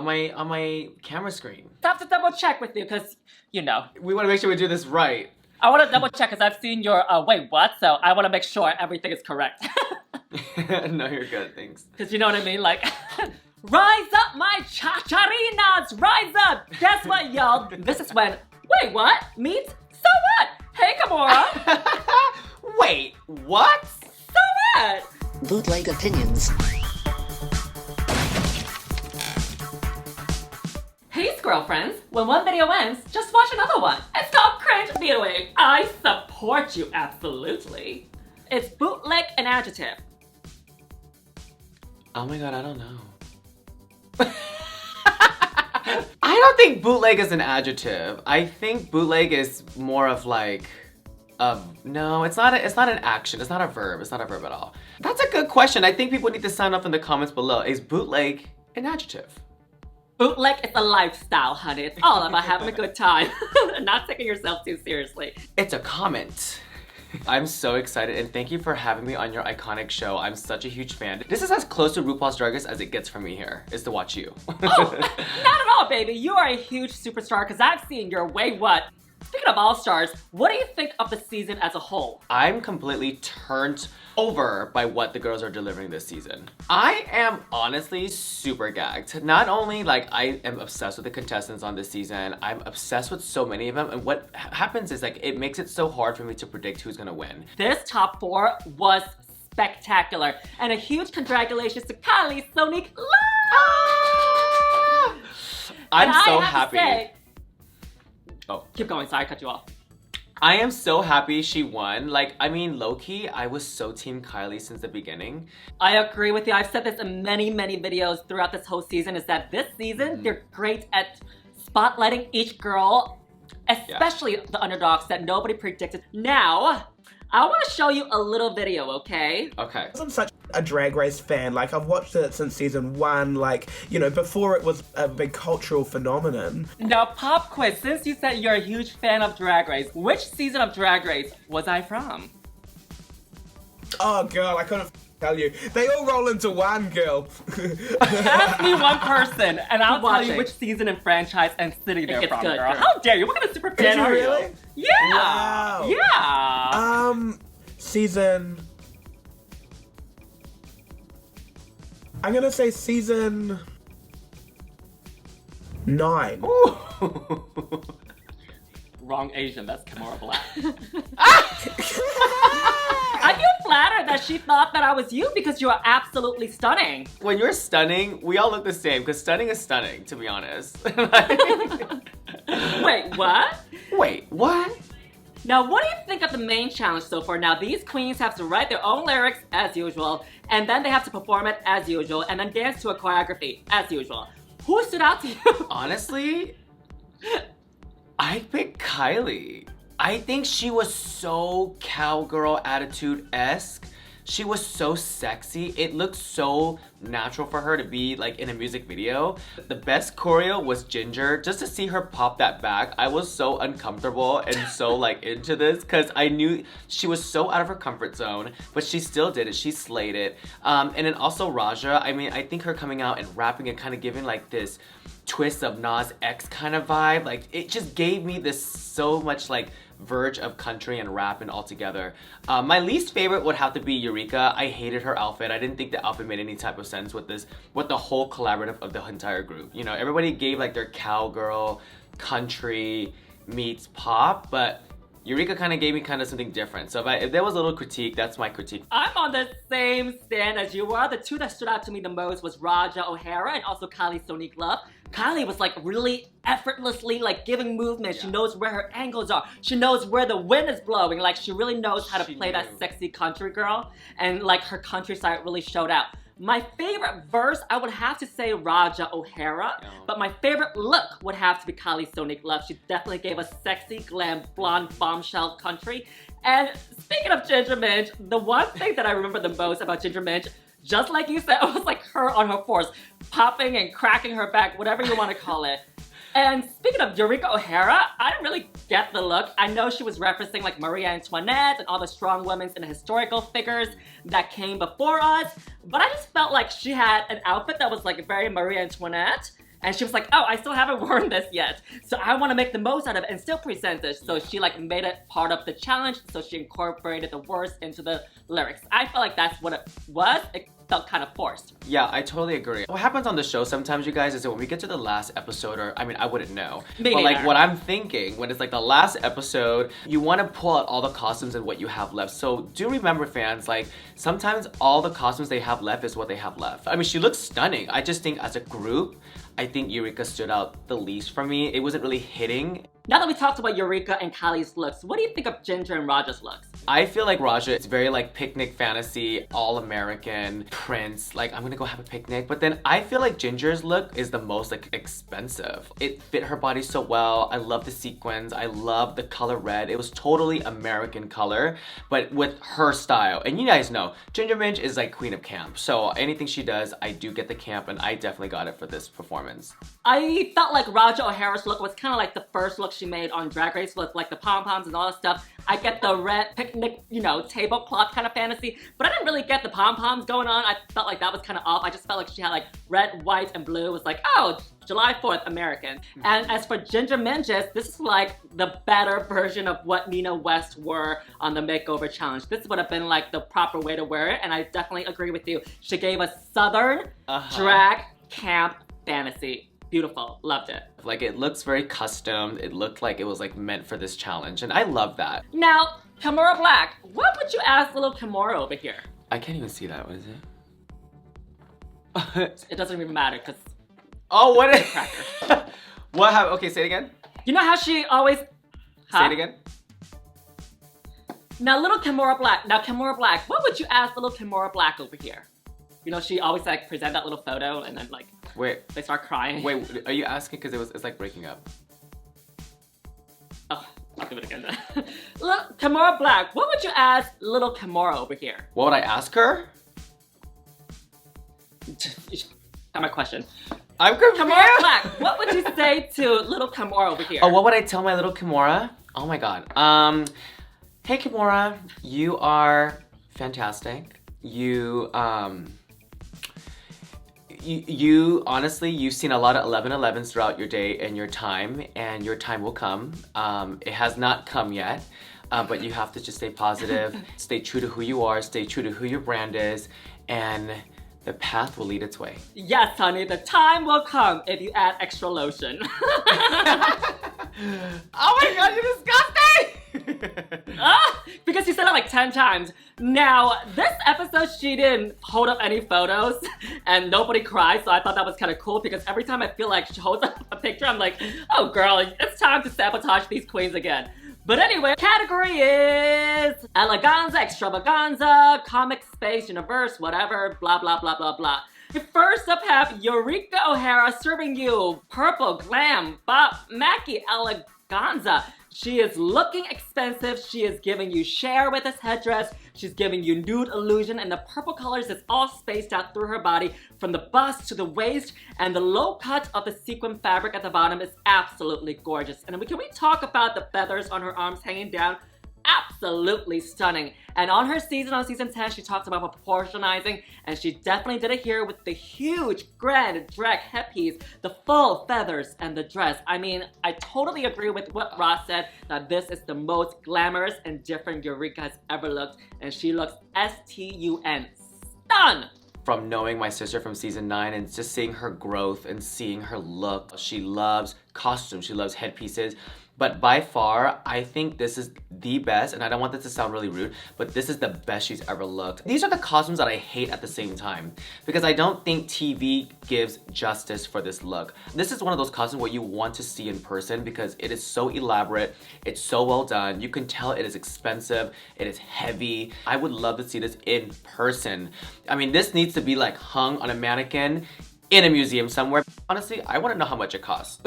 my camera screen. I have to double check with you because, you know. We want to make sure we do this right. I want to double check because I've seen your, wait, what? So I want to make sure everything is correct. No, you're good, thanks. Because you know what I mean? Like, rise up, my chacharinas! Rise up! Guess what, y'all? This is when, wait, what? Meets? So what? Hey, Kimora! Wait, what? So what? Bootleg opinions. Peace, girlfriends. When one video ends, just watch another one. It's called Cringe Viewing. I support you, absolutely. It's bootleg an adjective. Oh my god, I don't know. I don't think bootleg is an adjective. I think bootleg is more of like, no, it's not an action. It's not a verb. It's not a verb at all. That's a good question. I think people need to sign up in the comments below. Is bootleg an adjective? Bootleg is a lifestyle, honey. It's all about having a good time. Not taking yourself too seriously. It's a comment. I'm so excited and thank you for having me on your iconic show. I'm such a huge fan. This is as close to RuPaul's Drag Race as it gets for me here, is to watch you. Oh, not at all, baby. You are a huge superstar because I've seen your Wait What. Speaking of all-stars, what do you think of the season as a whole? I'm completely turned over by what the girls are delivering this season. I am honestly super gagged. Not only like I am obsessed with the contestants on this season, I'm obsessed with so many of them, and what happens is like it makes it so hard for me to predict who's gonna win. This top 4 was spectacular, and a huge congratulations to Kylie, Sonique, Ah! I'm so happy. Oh, keep going, sorry, I cut you off. I am so happy she won. Like, I mean, low-key, I was so team Kylie since the beginning. I agree with you. I've said this in many, many videos throughout this whole season, is that this season, they're great at spotlighting each girl, especially the underdogs that nobody predicted. Now, I want to show you a little video, okay? Okay. I'm such a Drag Race fan. Like, I've watched it since season 1, like, you know, before it was a big cultural phenomenon. Now, pop quiz, since you said you're a huge fan of Drag Race, which season of Drag Race was I from? Oh, girl, I couldn't tell you. They all roll into one, girl. Ask me one person, and I'll tell you which season and franchise and city they're from, good, girl. How dare you? What kind of super fan are you? Really? Yeah! Wow. Yeah! Season... I'm gonna say season 9. Wrong Asian, that's Kimora Blac. I feel flattered that she thought that I was you because you are absolutely stunning. When you're stunning, we all look the same because stunning is stunning, to be honest. Wait, what? Wait, what? Now, what do you think of the main challenge so far? Now, these queens have to write their own lyrics, as usual, and then they have to perform it, as usual, and then dance to a choreography, as usual. Who stood out to you? Honestly, I picked Kylie. I think she was so cowgirl attitude-esque. She was so sexy. It looked so natural for her to be like in a music video. The best choreo was Ginger. Just to see her pop that back, I was so uncomfortable and so like into this because I knew she was so out of her comfort zone, but she still did it. She slayed it. And then also Rajah, I mean, I think her coming out and rapping and kind of giving like this twist of Nas X kind of vibe, like it just gave me this so much like verge of country and rap and all together. My least favorite would have to be Eureka. I hated her outfit. I didn't think the outfit made any type of sense with the whole collaborative of the entire group. You know, everybody gave like their cowgirl, country meets pop, but Eureka kind of gave me kind of something different. So if there was a little critique, that's my critique. I'm on the same stand as you were. The two that stood out to me the most was Rajah O'Hara and also Kylie Sonique Love. Kylie was like really effortlessly like giving movement. She knows where her angles are. She knows where the wind is blowing. Like she really knows how to play that sexy country girl. And like her country side really showed out. My favorite verse, I would have to say Rajah O'Hara, but my favorite look would have to be Kylie Sonique Love. She definitely gave us sexy, glam, blonde, bombshell country. And speaking of Ginger Minj, the one thing that I remember the most about Ginger Minj, just like you said, it was like her on her force, popping and cracking her back, whatever you want to call it. And speaking of Eureka O'Hara, I didn't really get the look. I know she was referencing like Marie Antoinette and all the strong women and historical figures that came before us, but I just felt like she had an outfit that was like very Marie Antoinette. And she was like, oh, I still haven't worn this yet. So I want to make the most out of it and still present it. So she like made it part of the challenge. So she incorporated the words into the lyrics. I felt like that's what it was. It felt kind of forced. Yeah, I totally agree. What happens on the show sometimes, you guys, is that when we get to the last episode, or I mean, I wouldn't know. Me but like neither. what I'm thinking, when it's like the last episode, you want to pull out all the costumes and what you have left. So do remember, fans, like sometimes all the costumes they have left is what they have left. I mean, she looks stunning. I just think as a group, I think Eureka stood out the least for me. It wasn't really hitting. Now that we talked about Eureka and Kylie's looks, what do you think of Ginger and Rajah's looks? I feel like Rajah is very like picnic fantasy, all-American, prince, like I'm gonna go have a picnic. But then I feel like Ginger's look is the most like expensive. It fit her body so well. I love the sequins. I love the color red. It was totally American color, but with her style. And you guys know, Ginger Minj is like queen of camp. So anything she does, I do get the camp, and I definitely got it for this performance. I felt like Rajah O'Hara's look was kind of like the first look she made on Drag Race with like the pom-poms and all that stuff. I get the red picnic, you know, tablecloth kind of fantasy, but I didn't really get the pom-poms going on. I felt like that was kind of off. I just felt like she had like red, white, and blue. It was like, oh, July 4th, American. And as for Ginger Minj's, this is like the better version of what Nina West wore on the Makeover Challenge. This would have been like the proper way to wear it, and I definitely agree with you. She gave us Southern drag camp fantasy. Beautiful, loved it. Like it looks very custom. It looked like it was like meant for this challenge, and I love that. Now, Kimora Blac, what would you ask little Kimora over here? I can't even see that. What is it? It doesn't even matter because Oh, what is cracker. What happened? Okay, say it again. You know how she always Say it again. Now, little Kimora Blac. Now, Kimora Blac, what would you ask little Kimora Blac over here? You know, she always like present that little photo and then like Wait, they start crying. wait. Are you asking because it's like breaking up? Oh, I'll do it again then. Look, Kimora Blac, what would you ask little Kimora over here? What would I ask her? Got my question. I'm confused. Kimora Blac, what would you say to little Kimora over here? Oh, what would I tell my little Kimora? Oh my god. Hey Kimora, you are fantastic. You honestly, you've seen a lot of 11/11s throughout your day and your time will come. It has not come yet, but you have to just stay positive, stay true to who you are, stay true to who your brand is, and the path will lead its way. Yes, honey, the time will come if you add extra lotion. Oh my god, you're disgusting! Because you said it like 10 times. Now, this episode, she didn't hold up any photos and nobody cried, so I thought that was kind of cool because every time I feel like she holds up a picture, I'm like, oh girl, it's time to sabotage these queens again. But anyway, category is eleganza, extravaganza, comic space, universe, whatever, blah, blah, blah, blah, blah. First up have Eureka O'Hara serving you purple glam Bob Mackie eleganza. She is looking expensive. She is giving you Cher with this headdress. She's giving you nude illusion, and the purple colors is all spaced out through her body from the bust to the waist, and the low cut of the sequin fabric at the bottom is absolutely gorgeous. And can we talk about the feathers on her arms hanging down? Absolutely stunning. And on her season, on season 10, she talks about proportionizing, and she definitely did it here with the huge grand drag headpiece, the full feathers, and the dress. I mean, I totally agree with what Ross said, that this is the most glamorous and different Eureka has ever looked, and she looks S-T-U-N. Stun! From knowing my sister from season 9 and just seeing her growth and seeing her look, she loves costumes, she loves headpieces. But by far, I think this is the best, and I don't want this to sound really rude, but this is the best she's ever looked. These are the costumes that I hate at the same time, because I don't think TV gives justice for this look. This is one of those costumes where you want to see in person because it is so elaborate, it's so well done. You can tell it is expensive, it is heavy. I would love to see this in person. I mean, this needs to be like hung on a mannequin in a museum somewhere. Honestly, I want to know how much it costs.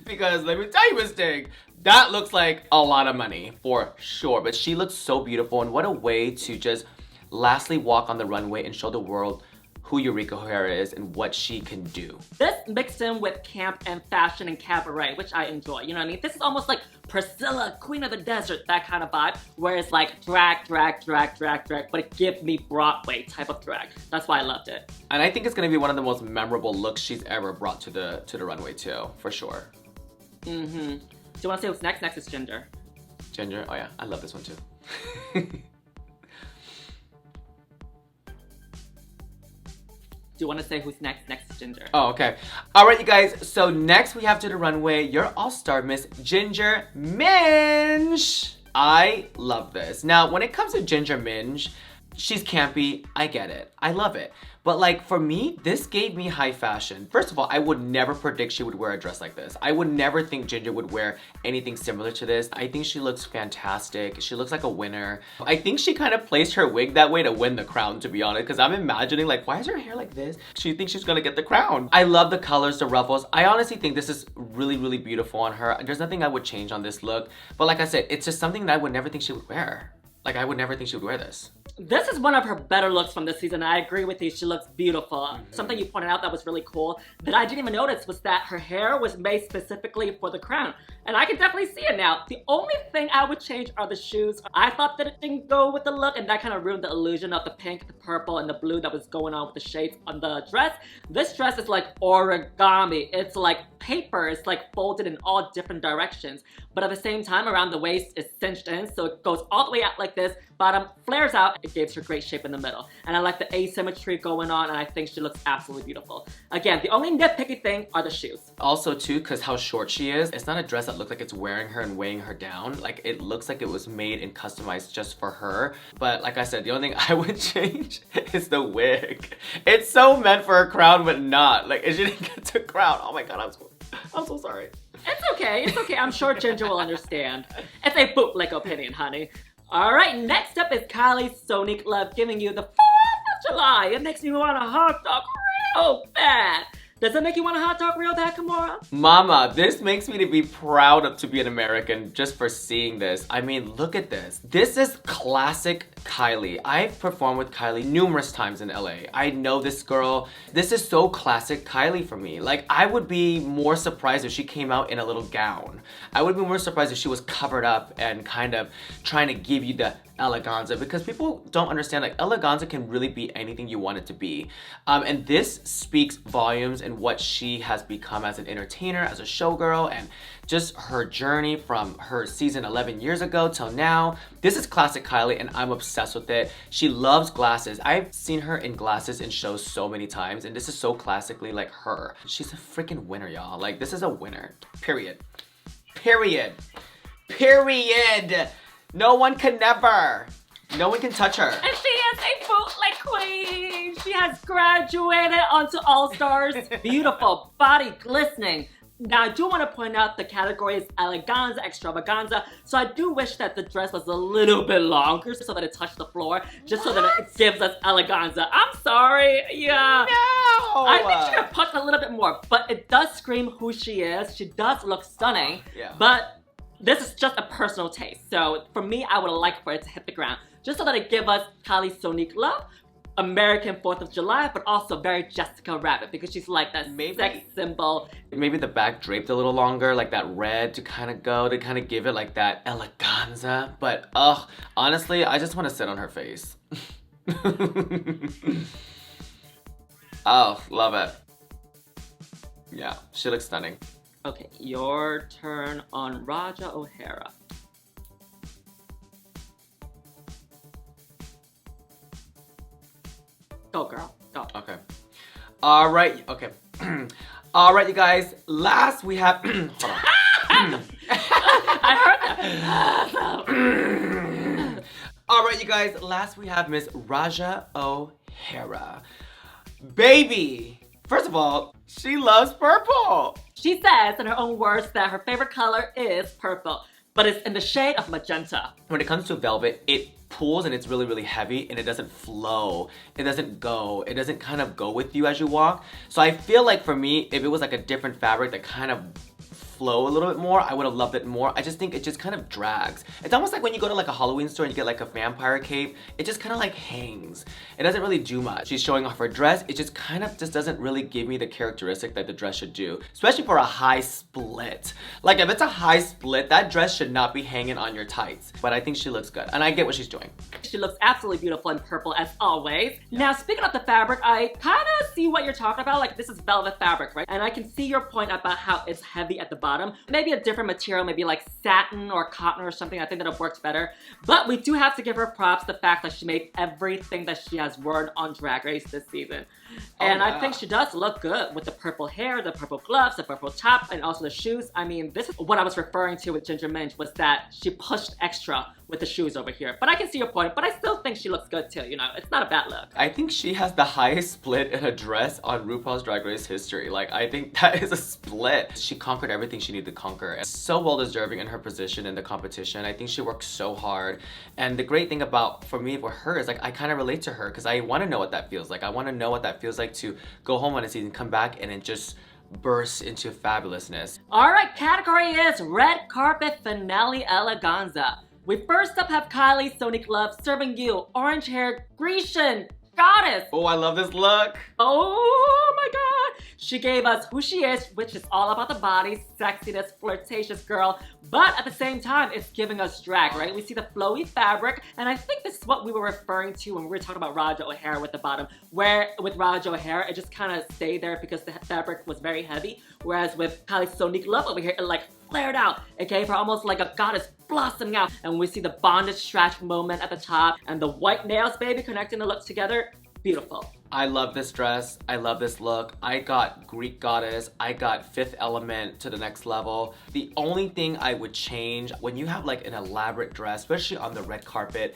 Because let me tell you, Mistake, that looks like a lot of money for sure. But she looks so beautiful, and what a way to just lastly walk on the runway and show the world who Eureka O'Hara is and what she can do. This mixed in with camp and fashion and cabaret, which I enjoy, you know what I mean? This is almost like Priscilla, Queen of the Desert, that kind of vibe, where it's like drag, but it gives me Broadway type of drag. That's why I loved it. And I think it's gonna be one of the most memorable looks she's ever brought to the runway too, for sure. Do you wanna say what's next? Next is Ginger. Ginger, oh yeah, I love this one too. Do you want to say who's next? Next is Ginger. Oh, okay. All right, you guys. So next we have to the runway, your all-star Miss Ginger Minj. I love this. Now, when it comes to Ginger Minj, she's campy. I get it. I love it. But like for me, this gave me high fashion. First of all, I would never predict she would wear a dress like this. I would never think Ginger would wear anything similar to this. I think she looks fantastic. She looks like a winner. I think she kind of placed her wig that way to win the crown, to be honest, because I'm imagining like, why is her hair like this? She thinks she's gonna get the crown. I love the colors, the ruffles. I honestly think this is really, really beautiful on her. There's nothing I would change on this look. But like I said, it's just something that I would never think she would wear. Like I would never think she would wear this. This is one of her better looks from this season. I agree with you. She looks beautiful. Something you pointed out that was really cool that I didn't even notice was that her hair was made specifically for the crown. And I can definitely see it now. The only thing I would change are the shoes. I thought that it didn't go with the look and that kind of ruined the illusion of the pink, the purple, and the blue that was going on with the shades on the dress. This dress is like origami. It's like paper. It's like folded in all different directions. But at the same time, around the waist, it's cinched in. So it goes all the way out like this. Bottom flares out. It gives her great shape in the middle. And I like the asymmetry going on, and I think she looks absolutely beautiful. Again, the only nitpicky thing are the shoes. Also too, because how short she is, it's not a dress that looks like it's wearing her and weighing her down. Like it looks like it was made and customized just for her. But like I said, the only thing I would change is the wig. It's so meant for a crown, but not. Like she didn't get to crown. Oh my god, I'm so sorry. It's okay, it's okay. I'm sure Ginger will understand. It's a bootleg opinion, honey. Alright, next up is Kylie Sonique Love giving you the 4th of July. It makes me want a hot dog real bad. Does it make you want a hot dog real bad, Kimora? Mama, this makes me to be proud to be an American just for seeing this. I mean, look at this. This is classic Kylie. I've performed with Kylie numerous times in LA. I know this girl. This is so classic Kylie for me. Like, I would be more surprised if she came out in a little gown. I would be more surprised if she was covered up and kind of trying to give you the eleganza, because people don't understand, like, eleganza can really be anything you want it to be. And this speaks volumes in what she has become as an entertainer, as a showgirl, and just her journey from her season 11 years ago till now. This is classic Kylie, and I'm obsessed with it. She loves glasses. I've seen her in glasses in shows so many times, and this is so classically like her. She's a freaking winner, y'all. Like, this is a winner. Period. Period. Period. No one can touch her. And she is a bootleg queen. She has graduated onto All Stars. Beautiful, body glistening. Now, I do want to point out the category is eleganza, extravaganza. So I do wish that the dress was a little bit longer so that it touched the floor, just so that it gives us eleganza. I'm sorry, yeah. No! I think she could have punched a little bit more, but it does scream who she is. She does look stunning, yeah. But this is just a personal taste. So for me, I would like for it to hit the ground, just so that it give us Kylie Sonique Love, American 4th of July, but also very Jessica Rabbit, because she's like that sex symbol. Maybe the back draped a little longer, like that red to kind of give it like that eleganza. But honestly, I just want to sit on her face. Oh, love it. Yeah, she looks stunning. Okay, your turn on Rajah O'Hara. Go, girl. Go. Okay. All right. Okay. All right, you guys. Last we have. Hold on. I heard that. All right, you guys. Last we have Miss Rajah O'Hara. Baby. First of all, she loves purple. She says in her own words that her favorite color is purple, but it's in the shade of magenta. When it comes to velvet, it pulls and it's really, really heavy and it doesn't flow. It doesn't go. It doesn't kind of go with you as you walk. So I feel like for me, if it was like a different fabric that kind of flow a little bit more, I would have loved it more. I just think it just kind of drags. It's almost like when you go to like a Halloween store and you get like a vampire cape, it just kind of like hangs. It doesn't really do much. She's showing off her dress. It just kind of just doesn't really give me the characteristic that the dress should do, especially for a high split. Like if it's a high split, that dress should not be hanging on your tights. But I think she looks good and I get what she's doing. She looks absolutely beautiful in purple as always. Now speaking of the fabric, I kind of see what you're talking about. Like this is velvet fabric, right? And I can see your point about how it's heavy at the bottom. Maybe a different material, maybe like satin or cotton or something. I think that it works better. But we do have to give her props, the fact that she made everything that she has worn on Drag Race this season. And I think she does look good with the purple hair, the purple gloves, the purple top, and also the shoes. I mean, this is what I was referring to with Ginger Minj, was that she pushed extra with the shoes over here. But I can see your point, but I still think she looks good too, you know? It's not a bad look. I think she has the highest split in a dress on RuPaul's Drag Race history. Like, I think that is a split. She conquered everything she needed to conquer. And so well deserving in her position in the competition. I think she worked so hard. And the great thing about, for me, with her is like, I kind of relate to her because I want to know what that feels like. I want to know what that feels like to go home on a season, come back, and then just burst into fabulousness. All right, category is Red Carpet Finale Eleganza. We first up have Kylie Sonique Love serving you orange-haired Grecian goddess. Oh, I love this look. Oh my god. She gave us who she is, which is all about the body, sexiness, flirtatious girl, but at the same time, it's giving us drag, right? We see the flowy fabric, and I think this is what we were referring to when we were talking about Rajah O'Hara with the bottom, where with Rajah O'Hara, it just kind of stayed there because the fabric was very heavy, whereas with Kylie Sonique Love over here, it like flared out. It gave her almost like a goddess blossoming out, and we see the bondage stretch moment at the top, and the white nails, baby, connecting the looks together. Beautiful. I love this dress. I love this look. I got Greek goddess. I got Fifth Element to the next level. The only thing I would change when you have like an elaborate dress, especially on the red carpet,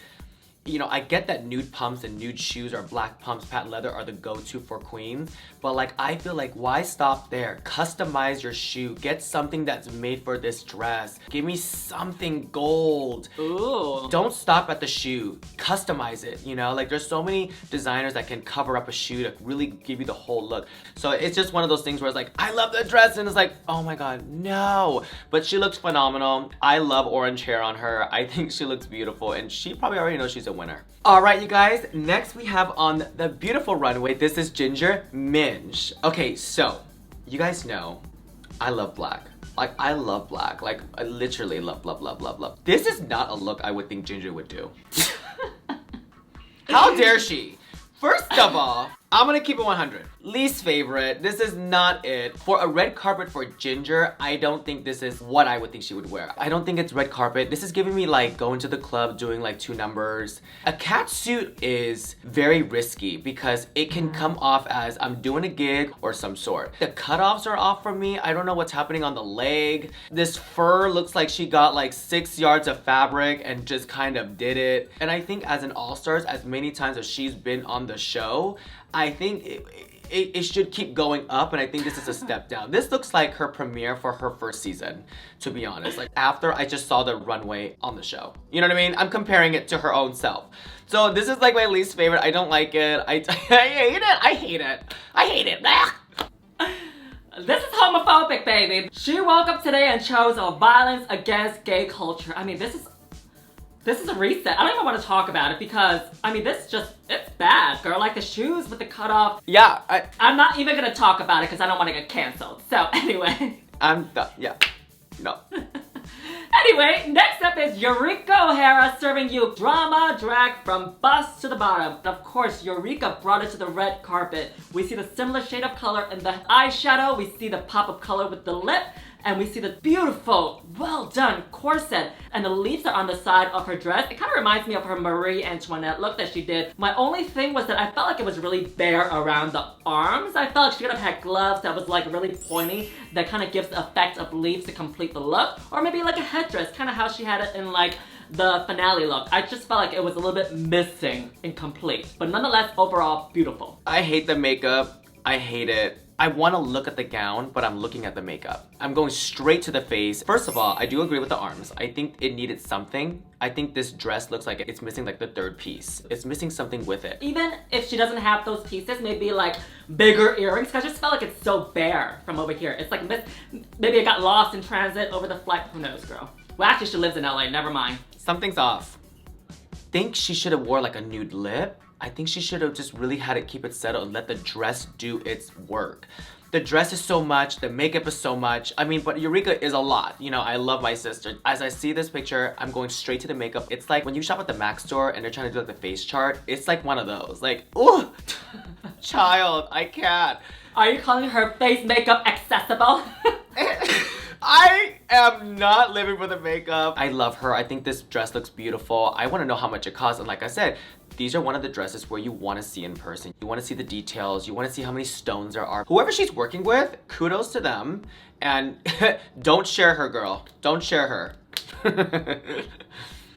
you know, I get that nude pumps and nude shoes or black pumps, patent leather are the go-to for queens, but like I feel like why stop there? Customize your shoe. Get something that's made for this dress. Give me something gold. Ooh. Don't stop at the shoe. Customize it, you know? Like there's so many designers that can cover up a shoe to really give you the whole look. So it's just one of those things where it's like, I love the dress, and it's like, oh my god, no. But she looks phenomenal. I love orange hair on her. I think she looks beautiful, and she probably already knows she's a winner. All right, you guys, next we have on the beautiful runway, this is Ginger Minj. Okay, so you guys know I love black. Like, I love black. Like, I literally love, love, love, love, love. This is not a look I would think Ginger would do. How dare she? First of all, I'm gonna keep it 100. Least favorite, this is not it. For a red carpet for Ginger, I don't think this is what I would think she would wear. I don't think it's red carpet. This is giving me like going to the club, doing like 2 numbers. A cat suit is very risky because it can come off as I'm doing a gig or some sort. The cutoffs are off for me. I don't know what's happening on the leg. This fur looks like she got like 6 yards of fabric and just kind of did it. And I think as an All-Stars, as many times as she's been on the show, I think it should keep going up, and I think this is a step down. This looks like her premiere for her first season, to be honest. Like after I just saw the runway on the show. You know what I mean? I'm comparing it to her own self. So this is like my least favorite. I don't like it. I hate it. I hate it. I hate it. This is homophobic, baby. She woke up today and chose a violence against gay culture. I mean, this is a reset. I don't even want to talk about it because, I mean, it's bad, girl. Like the shoes with the cutoff. Yeah, I'm not even gonna talk about it because I don't want to get canceled. So anyway. I'm done. Yeah. No. Anyway, next up is Eureka O'Hara serving you drama drag from bust to the bottom. Of course, Eureka brought it to the red carpet. We see the similar shade of color in the eyeshadow. We see the pop of color with the lip. And we see the beautiful, well done corset, and the leaves are on the side of her dress. It kind of reminds me of her Marie Antoinette look that she did. My only thing was that I felt like it was really bare around the arms. I felt like she could have had gloves that was like really pointy, that kind of gives the effect of leaves to complete the look. Or maybe like a headdress, kind of how she had it in like the finale look. I just felt like it was a little bit missing, incomplete. But nonetheless, overall, beautiful. I hate the makeup. I hate it. I want to look at the gown, but I'm looking at the makeup. I'm going straight to the face. First of all, I do agree with the arms. I think it needed something. I think this dress looks like it's missing like the third piece. It's missing something with it. Even if she doesn't have those pieces, maybe like bigger earrings, because I just felt like it's so bare from over here. It's like, maybe it got lost in transit over the flight. Who knows, girl? Well, actually, she lives in LA, never mind. Something's off. Think she should have wore like a nude lip. I think she should have just really had it keep it settled and let the dress do its work. The dress is so much, the makeup is so much. I mean, but Eureka is a lot. You know, I love my sister. As I see this picture, I'm going straight to the makeup. It's like when you shop at the Mac store and they're trying to do like the face chart, it's like one of those. Like, ooh, child, I can't. Are you calling her face makeup accessible? I am not living for the makeup. I love her. I think this dress looks beautiful. I want to know how much it costs. And like I said, these are one of the dresses where you want to see in person. You want to see the details. You want to see how many stones there are. Whoever she's working with, kudos to them. And don't share her, girl. Don't share her.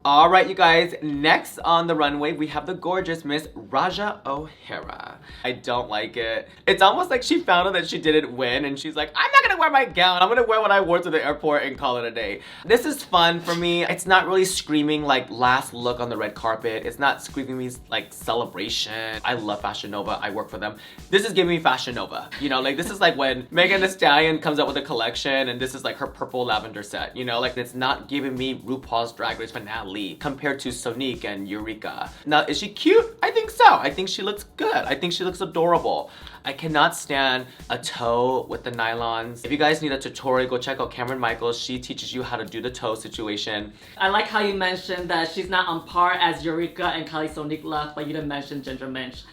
All right, you guys, next on the runway, we have the gorgeous Miss Rajah O'Hara. I don't like it. It's almost like she found out that she didn't win and she's like, I'm not gonna wear my gown. I'm gonna wear what I wore to the airport and call it a day. This is fun for me. It's not really screaming like last look on the red carpet. It's not screaming me like celebration. I love Fashion Nova. I work for them. This is giving me Fashion Nova. You know, like this is like when Megan Thee Stallion comes out with a collection and this is like her purple lavender set. You know, like it's not giving me RuPaul's Drag Race finale compared to Sonique and Eureka. Now, is she cute? I think so. I think she looks good. I think she looks adorable. I cannot stand a toe with the nylons. If you guys need a tutorial, go check out Cameron Michaels. She teaches you how to do the toe situation. I like how you mentioned that she's not on par as Eureka and Kylie Sonique look, but you didn't mention Ginger Minj.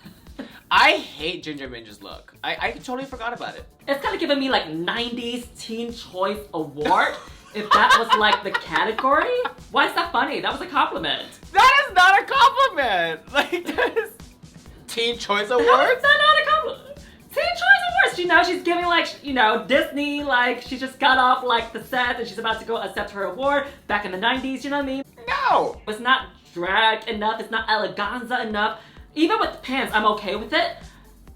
I hate Ginger Minj's look. I totally forgot about it. It's kind of giving me like 90s Teen Choice Award. If that was like the category? Why is that funny? That was a compliment. That is not a compliment! Like, that is... Teen Choice Awards? How is that not a compliment? Teen Choice Awards! You know, she's giving like, you know, Disney, like, she just got off like the set and she's about to go accept her award back in the 90s, you know what I mean? No! It's not drag enough, it's not eleganza enough. Even with the pants, I'm okay with it.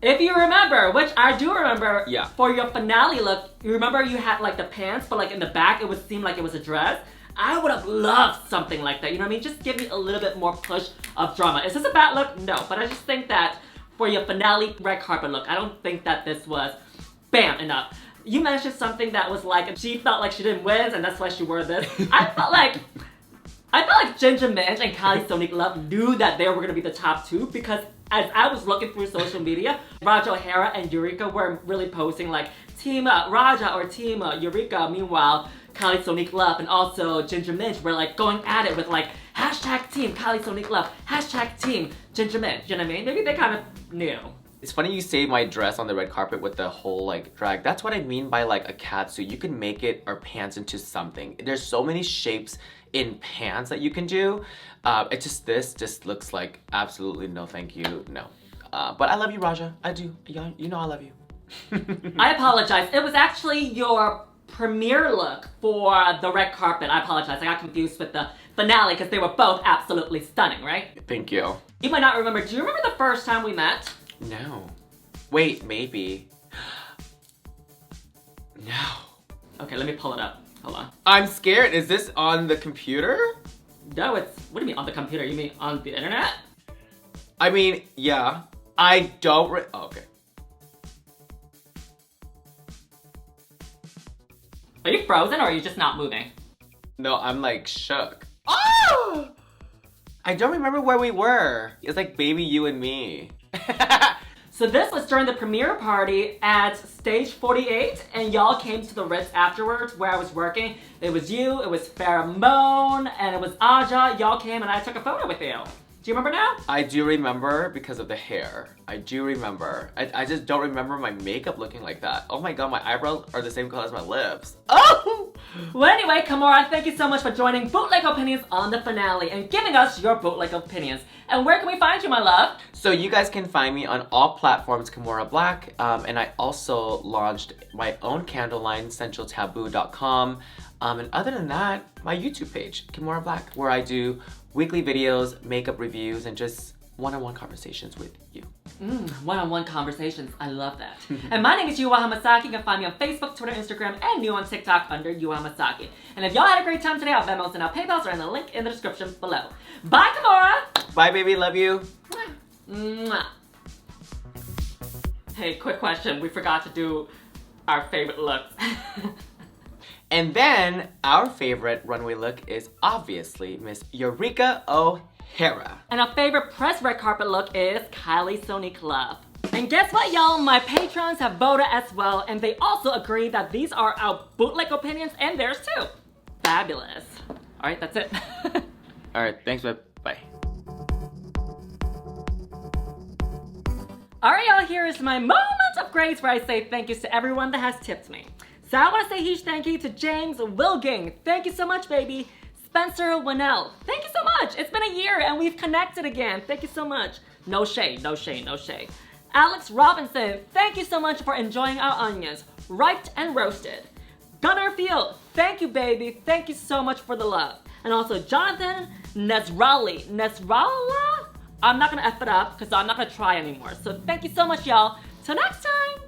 If you remember, which I do remember, yeah. For your finale look, you remember you had like the pants, but like in the back it would seem like it was a dress? I would have loved something like that, you know what I mean? Just give me a little bit more push of drama. Is this a bad look? No, but I just think that for your finale red carpet look, I don't think that this was bam enough. You mentioned something that was like, she felt like she didn't win and that's why she wore this. I felt like Ginger Minj and Kylie Sonique Love knew that they were gonna be the top two because as I was looking through social media, Rajah O'Hara and Eureka were really posting like Team Rajah or Team Eureka. Meanwhile, Kylie Sonique Love and also Ginger Minj were like going at it with like hashtag Team Kylie Sonique Love, hashtag Team Ginger Minj. You know what I mean? Maybe they kind of knew. It's funny you say my dress on the red carpet with the whole like drag. That's what I mean by like a catsuit. You can make it or pants into something. There's so many shapes in pants that you can do. This just looks like absolutely no thank you, no. But I love you, Rajah. I do. You know I love you. I apologize. It was actually your premiere look for the red carpet. I apologize. I got confused with the finale because they were both absolutely stunning, right? Thank you. You might not remember. Do you remember the first time we met? No. Wait, maybe. No. Okay, let me pull it up. Hold on. I'm scared. Is this on the computer? No, it's... What do you mean on the computer? You mean on the internet? I mean, yeah. I don't oh, okay. Are you frozen or are you just not moving? No, I'm like shook. Oh! I don't remember where we were. It's like baby you and me. So this was during the premiere party at stage 48 and y'all came to the Ritz afterwards where I was working. It was you, it was Pheromone, and it was Aja. Y'all came and I took a photo with you. Do you remember now? I do remember because of the hair. I do remember. I just don't remember my makeup looking like that. Oh my god, my eyebrows are the same color as my lips. Oh! Well anyway, Kimora, thank you so much for joining Bootleg Opinions on the finale and giving us your Bootleg Opinions. And where can we find you, my love? So you guys can find me on all platforms, Kimora Blac. And I also launched my own candle line, centraltaboo.com. And other than that, my YouTube page, Kimora Blac, where I do weekly videos, makeup reviews, and just one-on-one conversations with you. One-on-one conversations. I love that. And my name is Yuhua Hamasaki. You can find me on Facebook, Twitter, Instagram, and new on TikTok under Yuhua Hamasaki. And if y'all had a great time today, our Venmos and our PayPals are in the link in the description below. Bye, Kimora! Bye, baby. Love you. Mwah. Hey, quick question. We forgot to do our favorite looks. And then our favorite runway look is obviously Miss Eureka O'Hara. And our favorite press red carpet look is Kylie Sonique Love. And guess what, y'all? My patrons have voted as well, and they also agree that these are our bootleg opinions and theirs too. Fabulous. All right, that's it. All right, thanks, babe. Bye. All right, y'all, here is my moment of grace where I say thank yous to everyone that has tipped me. So I want to say a huge thank you to James Wilging. Thank you so much, baby. Spencer Winnell. Thank you so much. It's been a year and we've connected again. Thank you so much. No shade, no shade, no shade. Alex Robinson. Thank you so much for enjoying our onions. Riped and roasted. Gunnar Field. Thank you, baby. Thank you so much for the love. And also Jonathan Nesrali. Nesrala? I'm not going to F it up because I'm not going to try anymore. So thank you so much, y'all. Till next time.